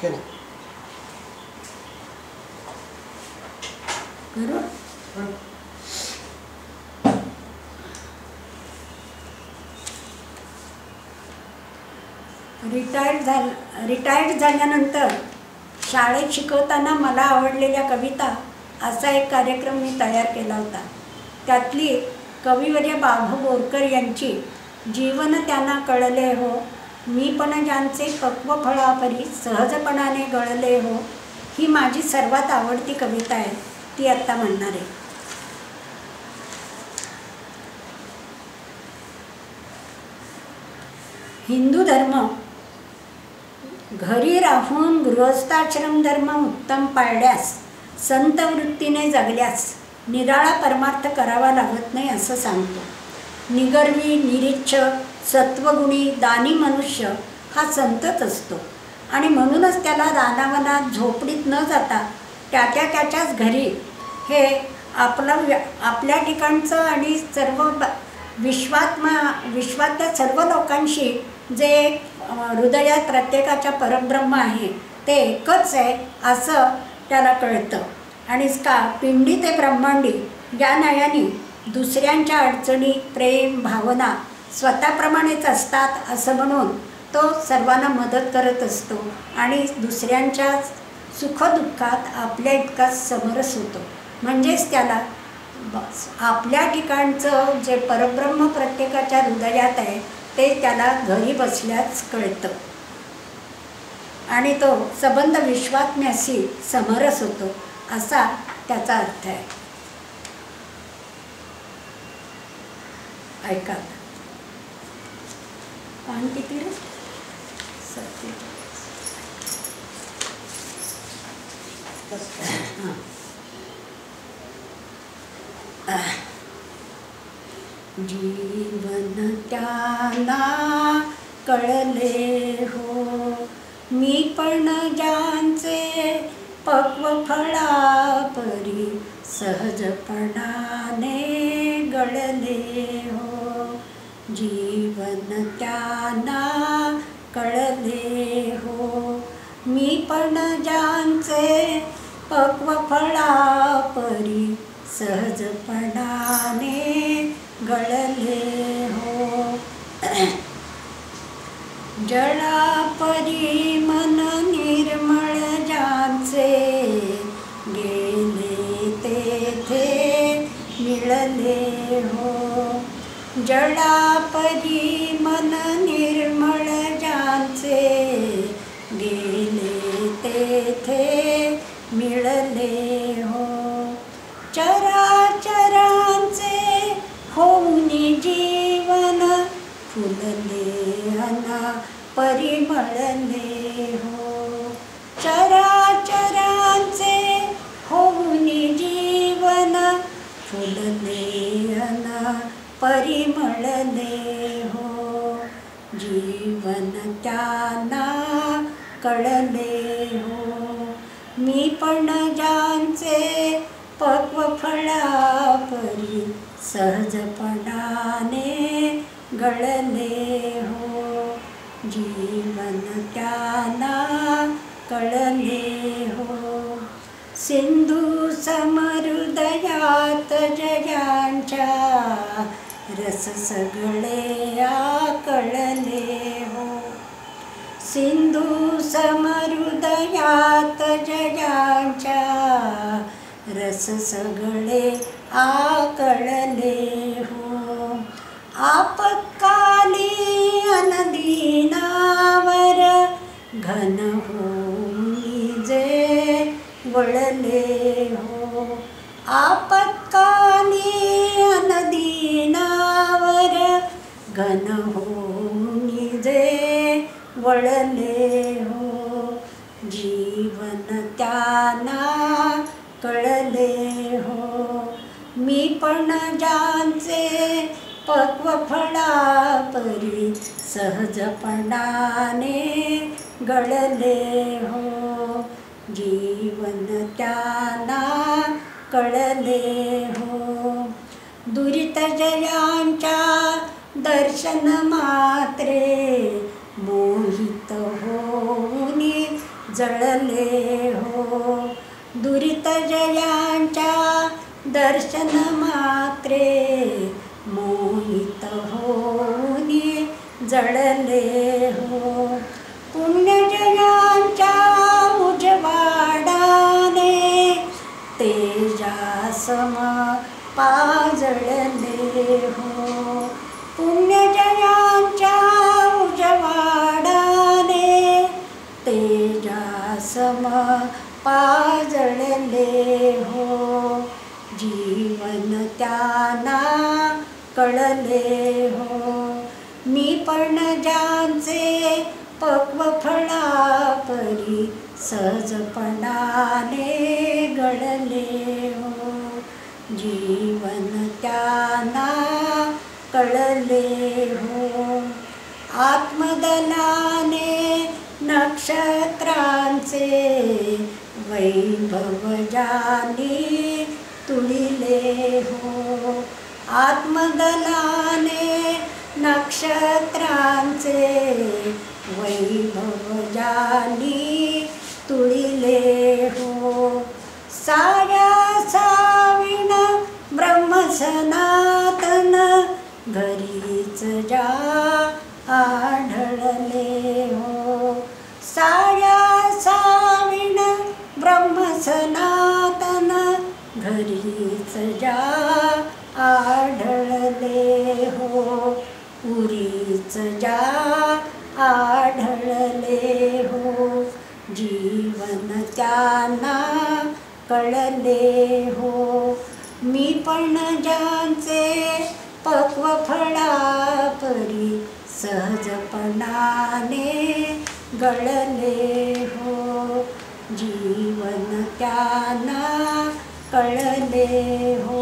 केलं करू. रिटायर्ड झाल्यानंतर शाळेत शिकवताना मला आवडलेल्या कविता असा एक कार्यक्रम मी तयार केला होता. त्यातली कविवर्य बाभू बोरकर यांची जीवन त्यांना कळले हो, मी पण ज्यांचे पक्व फळापरी सहजपणाने गळले हो, ही माझी सर्वात आवडती कविता आहे. ती आत्ता म्हणणार आहे. हिंदू धर्म घरी राहून गृहस्थाश्रम धर्म उत्तम पाळल्यास, संत वृत्तीने जगल्यास निराळा परमार्थ करावा लागत नाही असं सांगतो. निगर्वी, निरीच्छ, सत्वगुणी, दानी मनुष्य हा संतच असतो आणि म्हणूनच त्याला रानावनात झोपडीत न जाता त्याच्याच घरी हे आपल्या ठिकाणचं आणि सर्व विश्वातल्या सर्व लोकांशी जे हृदयात प्रत्येकाच्या परब्रह्म आहे ते एकच आहे असं त्याला कळतं. आणि पिंडी ते ब्रह्मांडी या न्यायाने दुसऱ्यांच्या अडचणी, प्रेम, भावना स्वतःप्रमाणेच असतात असं म्हणून तो सर्वांना मदत करत असतो आणि दुसऱ्यांच्या सुखदुःखात आपल्या इतकाच समरस होतो. म्हणजेच त्याला आपल्या ठिकाणचं जे परब्रह्म प्रत्येकाच्या हृदयात आहे ते त्याला घरी बसल्याच कळतं आणि तो संबंध विश्वात्म्याशी समरस होतो असा त्याचा अर्थ आहे. ऐका. पान किती रे? 47. जीवन त्यांना कळले हो, मी पण ज्यांचे पक्व फळापरी सहजपणाने गळले हो. जीवन त्यांना कळले हो, मी पण ज्यांचे पक्व फळापरी सहजपणाने गळले हो. जळापरी मन निर्मळ ज्यांचे, गेले तेथे मिळले हो. जळापरी मन निर्मळ ज्यांचे, गेले तेथे मिळले हो. चराचरांचे होऊन जीवन फुलले अन परिमळले हो. चराचरांचे होऊन जीवन फुलले अन परिमळले हो. जीवन त्यांना कळले हो, मी पण ज्यांचे पक्व फळापरी सहजपणाने गळले हो. जीवन त्यांना कळले हो. सिंधू समहृदयात जयांच्या, रस सगळे आकळले हो. सिंधू समहृदयात जयांच्या, रस सगळे आकळले हो. आपत्काली अनदीनावर घन होऊन जे वळले हो. आपत्काली अनदीनावर घन होऊन जे वळले हो. जीवन त्यांना कळले हो, मी पण ज्यांचे पक्व फळापरी सहजपणाने गळले हो. जीवन त्यांना कळले हो. दुरित जयांच्या दर्शन मात्रे मोहित होऊन जळले हो. दुरित जयांच्या दर्शन मात्रे मोहित होऊनी जळले हो. पुण्यजयांच्या उजवाडाने तेजासम पाजळले हो. पुण्यजयांच्या उजवाडाने तेजासम पाजळले हो. जीवन त्यांना कळले हो. मी पण ज्यांचे पक्व फळापरी सहजपणाने गळले हो. जीवन त्यांना कळले हो. आत्मदलाने नक्षत्रांचे वैभव ज्यांनी तुडिले हो. आत्मदलाने नक्षत्रांचे वैभव ज्यांनी तुडिले हो. साऱ्या साविण ब्रह्म सनातन घरीच ज्या आढळले हो. साऱ्या साविण ब्रह्म सनातन घरीच ज्या आढळले हो. पुरीच ज्या आढळले हो. जीवन त्यांना कळले हो. मी पण ज्यांचे पक्व फळापरी सहजपणाने गळले हो. जीवन त्यांना कळले हो.